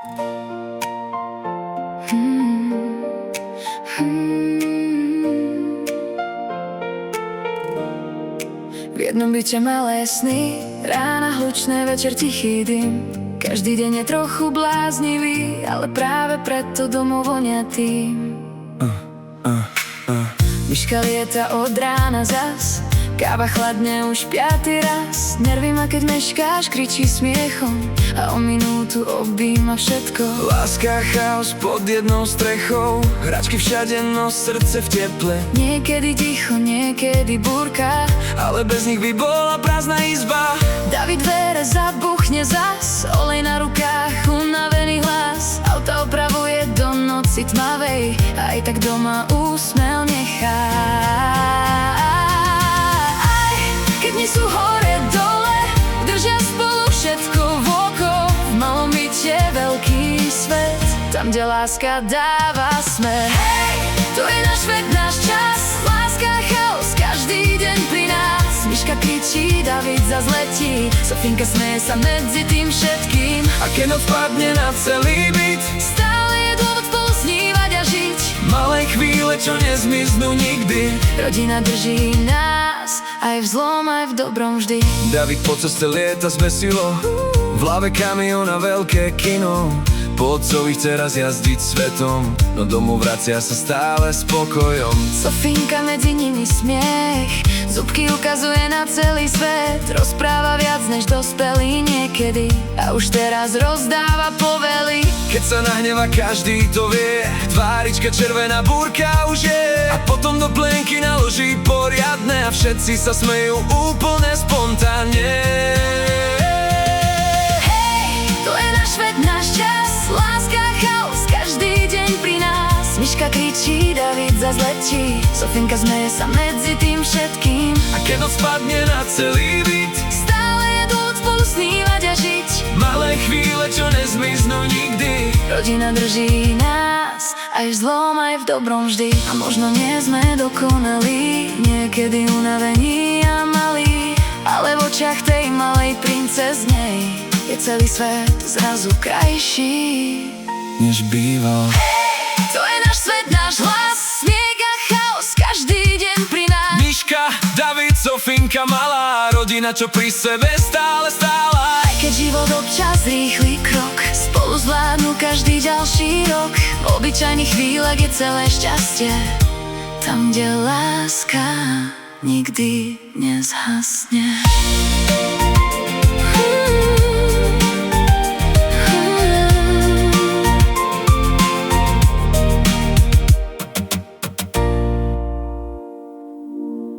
V jednom byte malé sny, rána hlučné, večer tichý dym. Každý deň je trochu bláznivý, ale práve preto domov vonia tým. Myška lieta od rána zas, káva chladne už 5. raz. Nervy ma, keď meškáš, kričí smiechom a o minútu objíma všetko. Láska, chaos pod jednou strechou, hračky všade, no srdce v teple. Niekedy ticho, niekedy búrka, ale bez nich by bola prázdna izba. David dvere zabuchne zas, olej na rukách, unavený hlas. Auto opravuje do noci tmavej, aj tak doma úsmev nechá. Aj keď nie sú hore dole, držia spolu všetko vôkol. V malom byte veľký svet, tam, kde láska dáva smer. Hej, to je náš svet, náš čas, láska, chaos, každý deň pri nás. Myška kričí, David zas letí, Sofinka smeje sa medzi tým všetkým. A keď noc padne na celý byt, stále je dôvod spolu snívať a žiť. malé chvíle, čo nezmiznú nikdy. Rodina drží nás, aj v zlom, aj v dobrom vždy. David po ceste lieta zbesilo, v hlave kamión a veľké kino. Po otcovi chce raz jazdiť svetom, no domov vracia sa stále spokojom. Sofinka medzi nimi smiech, zubky ukazuje na celý svet. Rozpráva viac než dospelý niekedy a už teraz rozdáva povely. Keď sa nahneva, každý to vie, tvárička červená, búrka už je. A potom do plenky naloží poriadne a všetci sa smejú úplne spontánne. Hej, to je náš svet, náš čas, láska, chaos, každý deň pri nás. Myška kričí, David zas letí, Sofinka smeje sa medzi tým všetkým. A keď noc padne na celý byt, stále je dôvod spolu snívať a žiť. malé chvíle, čo nezmiznú nikdy. Rodina drží nás, aj v zlom, aj v dobrom vždy. A možno nie sme dokonalí, niekedy unavení a malí, ale v očiach tej malej princeznej je celý svet zrazu krajší, než býval. to je náš svet, náš hlas, smiech a chaos, každý deň pri nás. Myška, David, Sofinka malá, rodina, čo pri sebe stále stála. Aj keď život občas rýchly krok, spolu zvládnu každý ďalší rok. V obyčajných chvíľach je celé šťastie, tam, kde láska nikdy nezhasne.